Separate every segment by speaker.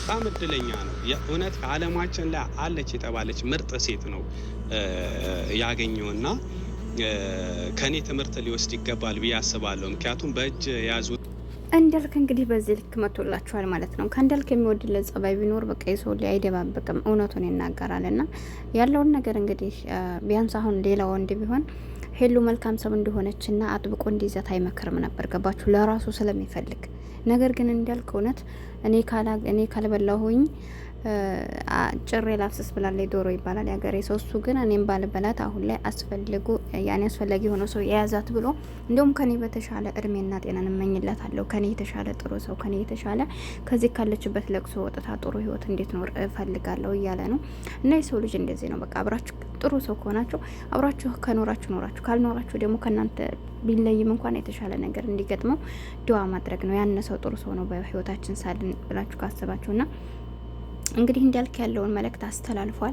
Speaker 1: በጣም እድለኛ ነው የእውነት ከዓለማችን ላይ አለች የተባለች ምርጥ ሴት ነው ያገኘውና ከኔ ትምህርት ሊወስድ ይገባል ብዬ አስባለሁ። ምክንያቱም በእጅ ያዙት
Speaker 2: እንዳልክ እንግዲህ በዚህ ልክ መቶላችኋል ማለት ነው። ከእንዳልክ የሚወድለት ጸባይ ቢኖር በቃ የሰው ላይ አይደባበቅም፣ እውነቱን ይናገራል። እና ያለውን ነገር እንግዲህ ቢያንስ አሁን ሌላ ወንድ ቢሆን ሄሉ መልካም ሰው እንደሆነችና አጥብቆ እንዲይዛት አይመክርም ነበር። ገባችሁ? ለራሱ ስለሚፈልግ ነገር ግን እንዳልክ እውነት እኔ ካልበላሁኝ ጭሬ ላፍስስ ብላለች ዶሮ ይባላል ያገሬ ሰው። እሱ ግን እኔም ባልበላት አሁን ላይ አስፈላጊ የሆነ ሰው የያዛት ብሎ እንዲሁም ከኔ በተሻለ እድሜና ጤናን እመኝላታለሁ፣ ከኔ የተሻለ ጥሩ ሰው፣ ከኔ የተሻለ ከዚህ ካለችበት ለቅሶ ወጥታ ጥሩ ህይወት እንዴት ኖር እፈልጋለሁ እያለ ነው። እና የሰው ልጅ እንደዚህ ነው። በቃ አብራችሁ ጥሩ ሰው ከሆናችሁ አብራችሁ ከኖራችሁ ኖራችሁ፣ ካልኖራችሁ ደግሞ ከእናንተ ቢለይም እንኳን የተሻለ ነገር እንዲገጥመው ዱዓ ማድረግ ነው። ያን ሰው ጥሩ ሰው ነው በህይወታችን ሳልን ብላችሁ ካሰባችሁና እንግዲህ እንዳልክ ያለውን መልእክት አስተላልፏል።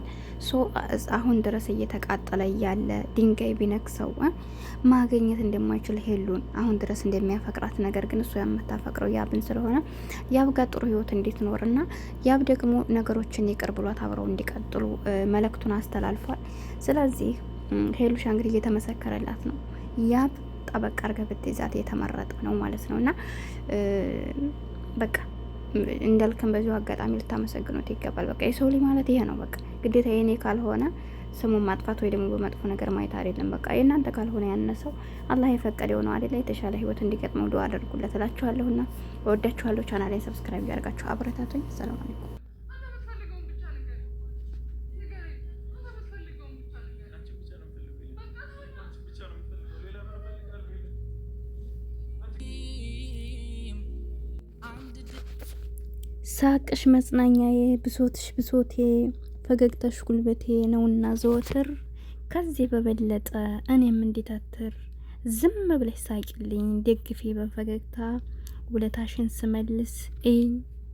Speaker 2: አሁን ድረስ እየተቃጠለ ያለ ድንጋይ ቢነክሰው ማግኘት እንደማይችል ሄሉን አሁን ድረስ እንደሚያፈቅራት፣ ነገር ግን እሱ የምታፈቅረው ያብን ስለሆነ ያብ ጋር ጥሩ ህይወት እንድትኖርና ያብ ደግሞ ነገሮችን ይቅር ብሏት አብረው እንዲቀጥሉ መልእክቱን አስተላልፏል። ስለዚህ ሄሉሻ እንግዲህ እየተመሰከረላት ነው። ያብ ጠበቃ አርገ ብትይዛት የተመረጠ ነው ማለት ነው። እና በቃ እንዳልከም በዚሁ አጋጣሚ ልታመሰግኑት ይገባል። በቃ የሰው ልጅ ማለት ይሄ ነው። በቃ ግዴታ የኔ ካልሆነ ስሙን ማጥፋት ወይ ደግሞ በመጥፎ ነገር ማየት አይደለም። በቃ የእናንተ ካልሆነ ያነሰው አላህ የፈቀደው ነው አይደል? የተሻለ ህይወት እንዲገጥመው ዱአ አድርጉለት እላችኋለሁና ወዳችኋለሁ። ቻናሌን ሰብስክራይብ ያደርጋችሁ አብረታቱኝ። ሰላም አለይኩም። ሳቅሽ መጽናኛዬ፣ ብሶትሽ ብሶቴ፣ ፈገግታሽ ጉልበቴ ነውና ዘወትር ከዚህ በበለጠ እኔም እንዲታትር ዝም ብለሽ ሳቂልኝ ደግፌ በፈገግታ ውለታሽን ስመልስ እኝ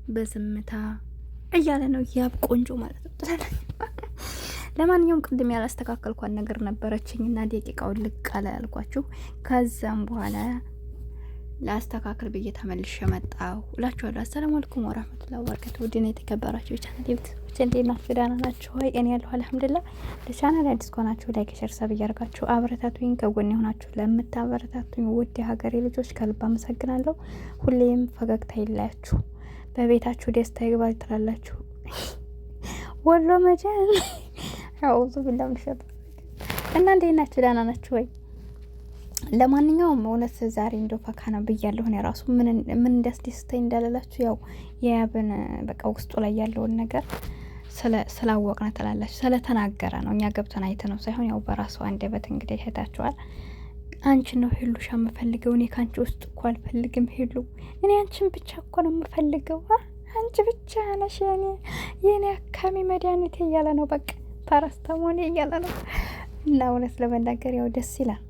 Speaker 2: በዝምታ እያለ ነው ያብ ቆንጆ ማለት ነው። ለማንኛውም ቅድም ያላስተካከልኳት ነገር ነበረችኝና ደቂቃውን ልቃለ ያልኳችሁ ከዛም በኋላ ላስተካከል ብዬ ተመልሼ መጣሁ እላችኋለሁ። አሰላሙ አለይኩም ወራህመቱላሂ ወበረካቱህ። ውድና የተከበራችሁ የቻናል ቤተሰቦች እንዴት ናችሁ? ደህና ናችሁ ወይ? እኔ ያለሁ አልሐምዱሊላህ። ለቻናል አዲስ ከሆናችሁ ላይክ፣ ሼር፣ ሰብ እያደረጋችሁ አበረታቱኝ። ከጎን የሆናችሁ ለምታበረታቱኝ ውድ የሀገሬ ልጆች ከልብ አመሰግናለሁ። ሁሌም ፈገግታ ይላችሁ፣ በቤታችሁ ደስታ ይግባ ትላላችሁ። ወሎ መጀን አውዙ ቢላህ ምንሸጥ እና እንዴት ናችሁ? ደህና ናችሁ ወይ? ለማንኛውም እውነት ዛሬ እንደው ፈካ ነው ብያለሁ። እኔ ራሱ ምን እንዳስደስተኝ እንዳለላችሁ ያው የያብን በቃ ውስጡ ላይ ያለውን ነገር ስላወቅነ ትላላችሁ ስለተናገረ ነው። እኛ ገብተን አይተነው ሳይሆን ያው በራሱ አንደበት እንግዲህ ሄዳችኋል። አንቺ ነው ሄሉሻ የምፈልገው፣ እኔ ካንቺ ውስጥ እኮ አልፈልግም ሄሉ፣ እኔ አንቺን ብቻ እኮ ነው የምፈልገው፣ አንቺ ብቻ ነሽ የኔ አካሚ መድኃኒቴ እያለ ነው። በቃ ፓራስታሞኔ እያለ ነው። እና እውነት ለመናገር ያው ደስ ይላል።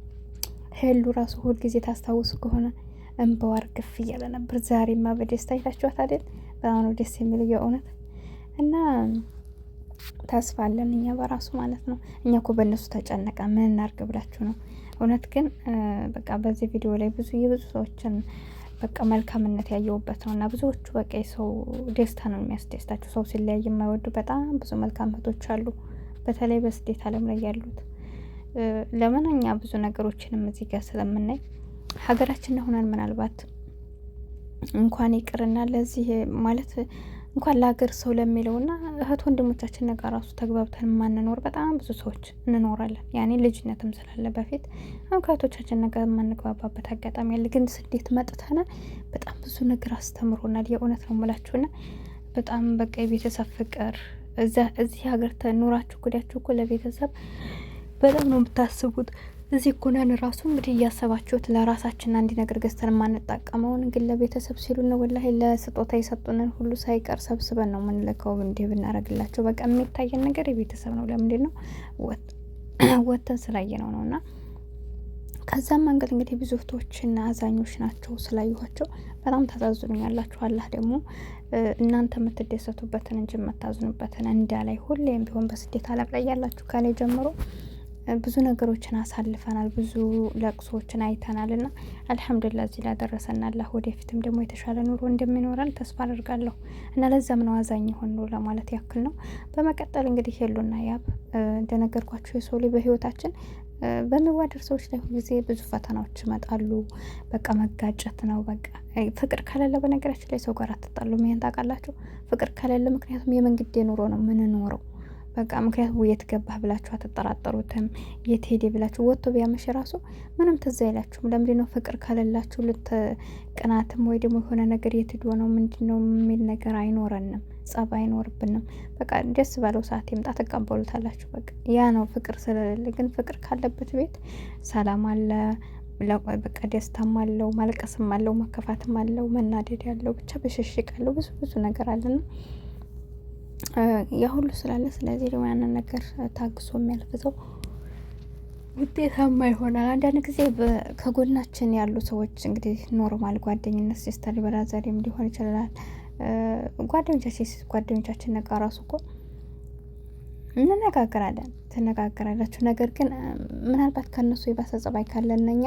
Speaker 2: ሄሉ ራሱ ሁል ጊዜ ታስታውሱ ከሆነ እንባዋ እርግፍ እያለ ነበር። ዛሬማ በደስታ አይታችኋት አይደል? በጣም ነው ደስ የሚለው የእውነት። እና ተስፋ አለን እኛ በራሱ ማለት ነው። እኛ እኮ በእነሱ ተጨነቀ ምን እናርግ ብላችሁ ነው። እውነት ግን በቃ በዚህ ቪዲዮ ላይ የብዙ ሰዎችን በቃ መልካምነት ያየውበት ነው። እና ብዙዎቹ በቃ የሰው ደስታ ነው የሚያስደስታቸው። ሰው ሲለያይ የማይወዱ በጣም ብዙ መልካም እህቶች አሉ፣ በተለይ በስደት ዓለም ላይ ያሉት። ለምን እኛ ብዙ ነገሮችንም እዚህ ጋር ስለምናይ ሀገራችን ሆነን ምናልባት እንኳን ይቅርና ለዚህ ማለት እንኳን ለሀገር ሰው ለሚለውና እህት ወንድሞቻችን ነገር ራሱ ተግባብተን ማንኖር በጣም ብዙ ሰዎች እንኖራለን። ያኔ ልጅነትም ስላለ በፊት ከእህቶቻችን ነገር የማንግባባበት አጋጣሚ ያለ፣ ግን ስደት መጥተና በጣም ብዙ ነገር አስተምሮናል። የእውነት ነው የምላችሁና በጣም በቃ የቤተሰብ ፍቅር እዚህ ሀገር ተኖራችሁ ጉዳያችሁ እኮ ለቤተሰብ በጣም ነው የምታስቡት። እዚህ እኮ ነን ራሱ እንግዲህ እያሰባችሁት ለራሳችን አንድ ነገር ገዝተን የማንጠቀመውን ግን ለቤተሰብ ሲሉ ነው ወላሂ ለስጦታ የሰጡንን ሁሉ ሳይቀር ሰብስበን ነው የምንልከው እንዲህ ብናረግላቸው። በቃ የሚታየን ነገር የቤተሰብ ነው። ለምንድን ነው ወተን ስላየነው ነው። እና ከዛም መንገድ እንግዲህ ብዙ እህቶችና አዛኞች ናቸው ስላየኋቸው በጣም ታሳዝኑኛላችሁ። አላህ ደግሞ እናንተ የምትደሰቱበትን እንጂ የምታዝኑበትን እንዳላይ ሁሌም ቢሆን በስደት ዓለም ላይ ያላችሁ ከኔ ጀምሮ ብዙ ነገሮችን አሳልፈናል፣ ብዙ ለቅሶዎችን አይተናል እና አልሐምዱሊላህ እዚህ ላደረሰን አላህ ወደፊትም ደግሞ የተሻለ ኑሮ እንደሚኖረን ተስፋ አድርጋለሁ እና ለዛም ነው አዛኝ የሆን ነው ለማለት ያክል ነው። በመቀጠል እንግዲህ ሄሉና ያብ እንደነገርኳችሁ የሰው ልጅ በህይወታችን በሚዋደድ ሰዎች ላይ ሁልጊዜ ብዙ ፈተናዎች ይመጣሉ። በቃ መጋጨት ነው በቃ ፍቅር ከሌለ በነገራችን ላይ ሰው ጋር አትጣሉም። ይሄን ታውቃላችሁ። ፍቅር ከሌለ ምክንያቱም የመንግዴ ኑሮ ነው ምንኖረው በቃ ምክንያቱም የት ገባህ ብላችሁ አትጠራጠሩትም። የት ሄደ ብላችሁ ወጥቶ ቢያመሽ ራሱ ምንም ትዝ አይላችሁም። ለምንድን ነው? ፍቅር ከሌላችሁ ቅናትም ወይ ደግሞ የሆነ ነገር የት ሄዶ ነው ምንድን ነው የሚል ነገር አይኖረንም፣ ጸብ አይኖርብንም። በቃ ደስ ባለው ሰዓት ይምጣ ተቀበሉታላችሁ። በቃ ያ ነው ፍቅር ስለሌለ። ግን ፍቅር ካለበት ቤት ሰላም አለ፣ በቃ ደስታም አለው፣ ማልቀስም አለው፣ መከፋትም አለው፣ መናደድ ያለው ብቻ በሽሽቅ አለው፣ ብዙ ብዙ ነገር አለና ያ ሁሉ ስላለ ስለዚህ ደግሞ ያንን ነገር ታግሶ የሚያልፍ ሰው ውጤታማ ይሆናል። አንዳንድ ጊዜ ከጎናችን ያሉ ሰዎች እንግዲህ ኖርማል ጓደኝነት ሲስተር በራዘሪም ሊሆን ይችላል። ጓደኞቻችን ነጋ ራሱ እኮ እንነጋገራለን፣ ትነጋገራላችሁ። ነገር ግን ምናልባት ከእነሱ የባሰ ጸባይ ካለን እኛ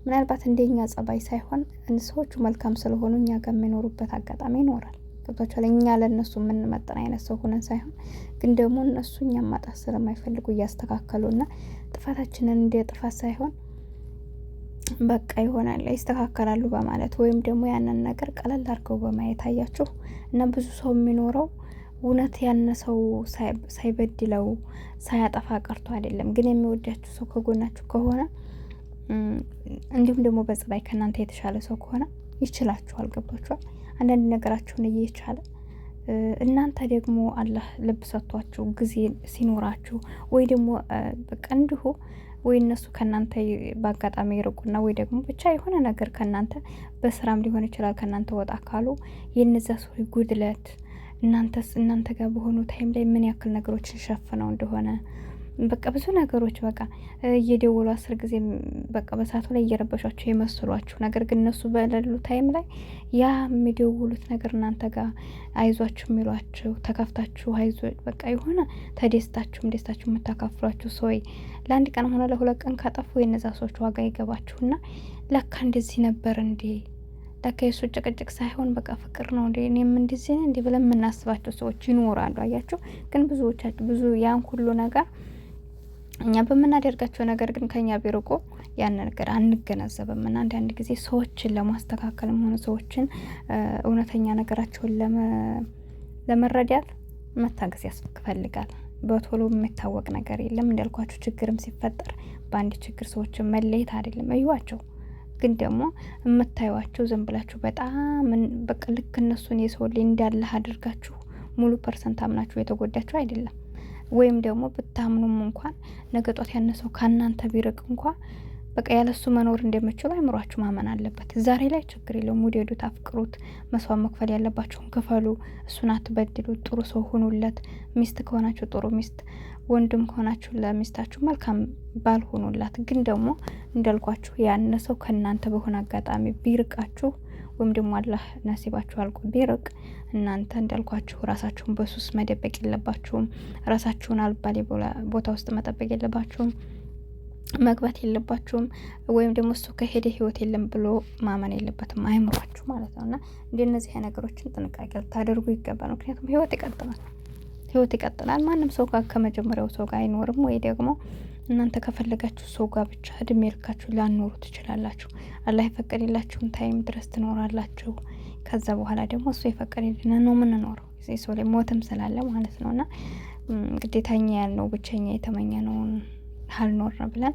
Speaker 2: ምናልባት እንደኛ ጸባይ ሳይሆን ሰዎቹ መልካም ስለሆኑ እኛ ጋር የሚኖሩበት አጋጣሚ ይኖራል። ገብቷችኋል? እኛ ለእነሱ የምንመጥን አይነት ሰው ሆነን ሳይሆን ግን ደግሞ እነሱ እኛም ማጣት ስለማይፈልጉ እያስተካከሉና ጥፋታችንን እንደ ጥፋት ሳይሆን በቃ ይሆናል ይስተካከላሉ በማለት ወይም ደግሞ ያንን ነገር ቀለል አድርገው በማየት አያችሁ። እና ብዙ ሰው የሚኖረው እውነት ያነ ሰው ሳይበድለው ሳያጠፋ ቀርቶ አይደለም። ግን የሚወዳችሁ ሰው ከጎናችሁ ከሆነ እንዲሁም ደግሞ በጸባይ ከእናንተ የተሻለ ሰው ከሆነ ይችላችኋል። ገብቷችኋል? አንዳንድ ነገራችሁን እየቻለ እናንተ ደግሞ አላህ ልብ ሰጥቷችሁ ጊዜ ሲኖራችሁ ወይ ደግሞ በቃ እንዲሁ ወይ እነሱ ከእናንተ በአጋጣሚ ይርቁና ወይ ደግሞ ብቻ የሆነ ነገር ከእናንተ በስራም ሊሆን ይችላል ከእናንተ ወጣ ካሉ የነዛ ሰው ጉድለት እናንተ ጋር በሆኑ ታይም ላይ ምን ያክል ነገሮችን ሸፍነው እንደሆነ በቃ ብዙ ነገሮች በቃ እየደወሉ 10 ጊዜ በቃ በሰዓቱ ላይ እየረበሿቸው የመስሏችሁ ነገር ግን እነሱ በሌሉ ታይም ላይ ያ የሚደውሉት ነገር እናንተ ጋር አይዟችሁ የሚሏችሁ ተከፍታችሁ አይዞ በቃ የሆነ ተደስታችሁም ደስታችሁ የምታካፍሏችሁ ሰው ለአንድ ቀን ሆነ ለሁለት ቀን ካጠፉ የነዛ ሰዎች ዋጋ ይገባችሁና ለካ እንደዚህ ነበር እንዴ ለካ የሱ ጭቅጭቅ ሳይሆን በቃ ፍቅር ነው እንዴ እኔም እንደዚህ እንዴ ብለን የምናስባቸው ሰዎች ይኖራሉ። አያችሁ። ግን ብዙዎቻችሁ ብዙ ያን ሁሉ ነገር እኛ በምናደርጋቸው ነገር ግን ከኛ ቢርቆ ያን ነገር አንገነዘብም። እና አንዳንድ ጊዜ ሰዎችን ለማስተካከልም ሆነ ሰዎችን እውነተኛ ነገራቸውን ለመረዳት መታገስ ያስፈልጋል። በቶሎ የሚታወቅ ነገር የለም። እንዳልኳችሁ ችግርም ሲፈጠር በአንድ ችግር ሰዎችን መለየት አይደለም እዩዋቸው። ግን ደግሞ የምታዩዋቸው ዝም ብላችሁ በጣም በቃ ልክ እነሱን የሰው ላይ እንዳለ አድርጋችሁ ሙሉ ፐርሰንት አምናችሁ የተጎዳችሁ አይደለም። ወይም ደግሞ ብታምኑም እንኳን ነገ ጧት ያነሰው ከእናንተ ቢርቅ እንኳን በቃ ያለሱ መኖር እንደምችሉ አይምሯችሁ ማመን አለበት። ዛሬ ላይ ችግር የለውም፣ ውደዱት፣ አፍቅሩት፣ መስዋዕት መክፈል ያለባችሁን ክፈሉ፣ እሱን አትበድሉት፣ ጥሩ ሰው ሁኑለት። ሚስት ከሆናችሁ ጥሩ ሚስት፣ ወንድም ከሆናችሁ ለሚስታችሁ መልካም ባል ሁኑላት። ግን ደግሞ እንዳልኳችሁ ያነሰው ከእናንተ በሆነ አጋጣሚ ቢርቃችሁ ወይም ደግሞ አላህ ነሲባችሁ አልቆ ቢርቅ እናንተ እንዳልኳችሁ ራሳችሁን በሱስ መደበቅ የለባችሁም። ራሳችሁን አልባሌ ቦታ ውስጥ መጠበቅ የለባችሁም፣ መግባት የለባችሁም። ወይም ደግሞ እሱ ከሄደ ህይወት የለም ብሎ ማመን የለበትም አይምሯችሁ ማለት ነውና እንደነዚህ ነገሮችን ጥንቃቄ ልታደርጉ ይገባል። ምክንያቱም ህይወት ይቀጥላል። ማንም ሰው ጋር ከመጀመሪያው ሰው ጋር አይኖርም። ወይ ደግሞ እናንተ ከፈለጋችሁ ሰው ጋር ብቻ እድሜ ልካችሁ ላኖሩ ትችላላችሁ። አላህ የፈቀደላችሁን ታይም ድረስ ትኖራላችሁ። ከዛ በኋላ ደግሞ እሱ የፈቀደልን ነው የምንኖረው። እዚህ ሰው ላይ ሞትም ስላለ ማለት ነውና ግዴታኛ ያልነው ብቸኛ የተመኘ ነው አልኖር ብለን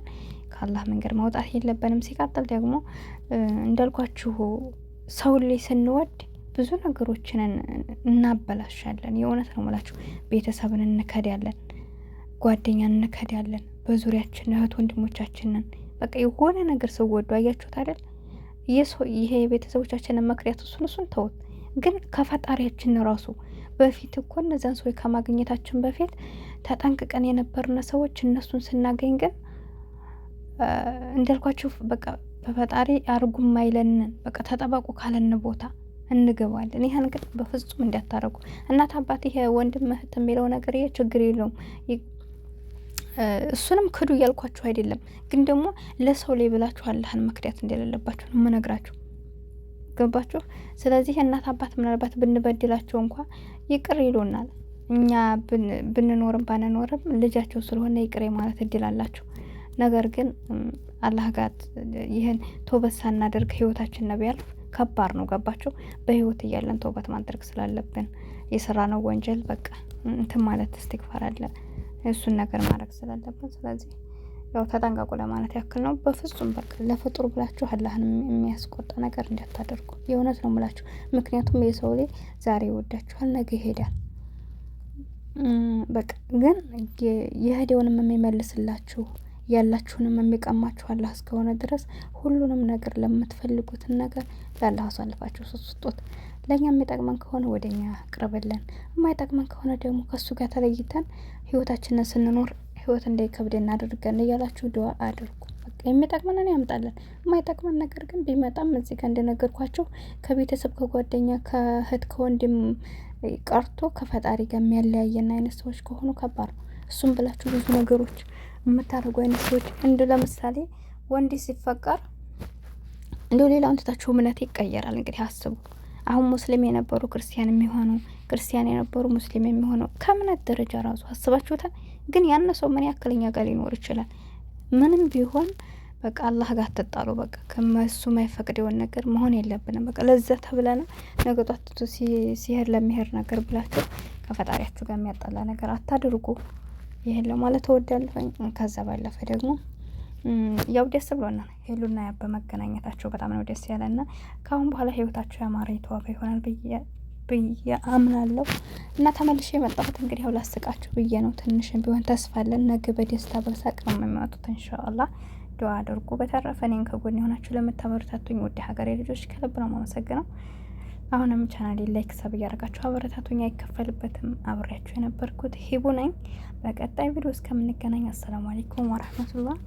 Speaker 2: ከአላህ መንገድ ማውጣት የለብንም። ሲቀጥል ደግሞ እንዳልኳችሁ ሰው ላይ ስንወድ ብዙ ነገሮችን እናበላሻለን። የእውነት ነው የምላችሁ። ቤተሰብን እንከዳለን፣ ጓደኛን እንከዳለን፣ በዙሪያችን እህት ወንድሞቻችንን በቃ የሆነ ነገር ሰው ወዶ አያችሁት አይደል? ይሄ የቤተሰቦቻችንን መክሪያት እሱን ተውት። ግን ከፈጣሪያችን ራሱ በፊት እኮ እነዛን ሰዎች ከማግኘታችን በፊት ተጠንቅቀን የነበርነ ሰዎች እነሱን ስናገኝ ግን እንዳልኳችሁ በቃ በፈጣሪ አርጉም አይለንን በቃ ተጠበቁ ካለን ቦታ እንገባለን። ይሄን ግን በፍጹም እንዳታረጉ። እናት አባት፣ ይሄ ወንድም እህት የሚለው ነገር ይሄ ችግር የለውም። እሱንም ክዱ እያልኳችሁ አይደለም፣ ግን ደግሞ ለሰው ላይ ብላችሁ አላህን መክዳት እንደሌለባችሁ ነው የምነግራችሁ። ገባችሁ? ስለዚህ እናት አባት ምናልባት ብንበድላቸው እንኳ ይቅር ይሉናል። እኛ ብንኖርም ባንኖርም ልጃቸው ስለሆነ ይቅር ማለት እድል አላቸው። ነገር ግን አላህ ጋር ይህን ተውበት ሳናደርግ ህይወታችን ነው ቢያልፍ ከባድ ነው። ገባችሁ? በህይወት እያለን ተውበት ማድረግ ስላለብን የሰራነው ወንጀል በቃ እንትን ማለት እስትግፋር አለ፣ እሱን ነገር ማድረግ ስላለብን ስለዚህ ያው ተጠንቀቁ ለማለት ያክል ነው። በፍጹም በቃ ለፍጡር ብላችሁ አላህን የሚያስቆጣ ነገር እንዳታደርጉ። የእውነት ነው የምላችሁ። ምክንያቱም የሰው ላይ ዛሬ ይወዳችኋል፣ ነገ ይሄዳል። በቃ ግን የሄደውንም የሚመልስላችሁ ያላችሁንም የሚቀማችሁ አላህ እስከሆነ ድረስ ሁሉንም ነገር ለምትፈልጉትን ነገር ለአላህ አሳልፋችሁ ስጡት። ለእኛ የሚጠቅመን ከሆነ ወደኛ ቅርብልን፣ የማይጠቅመን ከሆነ ደግሞ ከሱ ጋር ተለይተን ህይወታችንን ስንኖር ህይወት እንዳይከብደን አድርገን እያላችሁ ዱዓ አድርጉ። በቃ የሚጠቅመንን ያምጣለን። የማይጠቅመን ነገር ግን ቢመጣም እዚህ ጋር እንደነገርኳችሁ ከቤተሰብ ከጓደኛ ከእህት ከወንድም ቀርቶ ከፈጣሪ ጋር የሚያለያየን አይነት ሰዎች ከሆኑ ከባድ ነው። እሱም ብላችሁ ብዙ ነገሮች የምታደርጉ አይነት ሰዎች እንደ ለምሳሌ ወንድ ሲፈቀር እንደ ሌላውን ትታችሁ እምነት ይቀየራል። እንግዲህ አስቡ። አሁን ሙስሊም የነበሩ ክርስቲያን የሚሆኑ ክርስቲያን የነበሩ ሙስሊም የሚሆኑ ከእምነት ደረጃ ራሱ አስባችሁታል። ግን ያን ሰው ምን ያክለኛ ጋር ሊኖር ይችላል? ምንም ቢሆን በቃ አላህ ጋር ተጣሉ። በቃ ከመሱ ማይፈቅደውን ነገር መሆን የለብንም። በቃ ለዛ ተብለና ነገ ጧት ሲሄድ ለሚሄድ ነገር ብላችሁ ከፈጣሪያችሁ ጋር የሚያጣላ ነገር አታድርጉ። ይሄን ለማለት እወዳለሁ። ከዛ ባለፈ ደግሞ ያው ደስ ብሎናል ሄሉና ያ በመገናኘታቸው በጣም ነው ደስ ያለና ከአሁን በኋላ ህይወታቸው ያማረ የተዋበ ይሆናል ብዬ አምናለሁ። እና ተመልሼ የመጣሁት እንግዲህ ያው ላስቃችሁ ብዬ ነው። ትንሽም ቢሆን ተስፋ አለን። ነገ በደስታ በሳቅ ነው የሚመጡት ኢንሻአላህ። ዱዓ አድርጉ። በተረፈ እኔን ከጎን የሆናችሁ ለምታበረታቱኝ ውድ ሀገሬ ልጆች ከልብ ነው የማመሰግነው። አሁንም ቻናሌ ላይክ ሰብ እያደረጋችሁ አበረታቱኝ፣ አይከፈልበትም። አብሬያችሁ የነበርኩት ሂቡ ነኝ። በቀጣይ ቪዲዮ እስከምንገናኝ አሰላሙ አለይኩም ወራህመቱላህ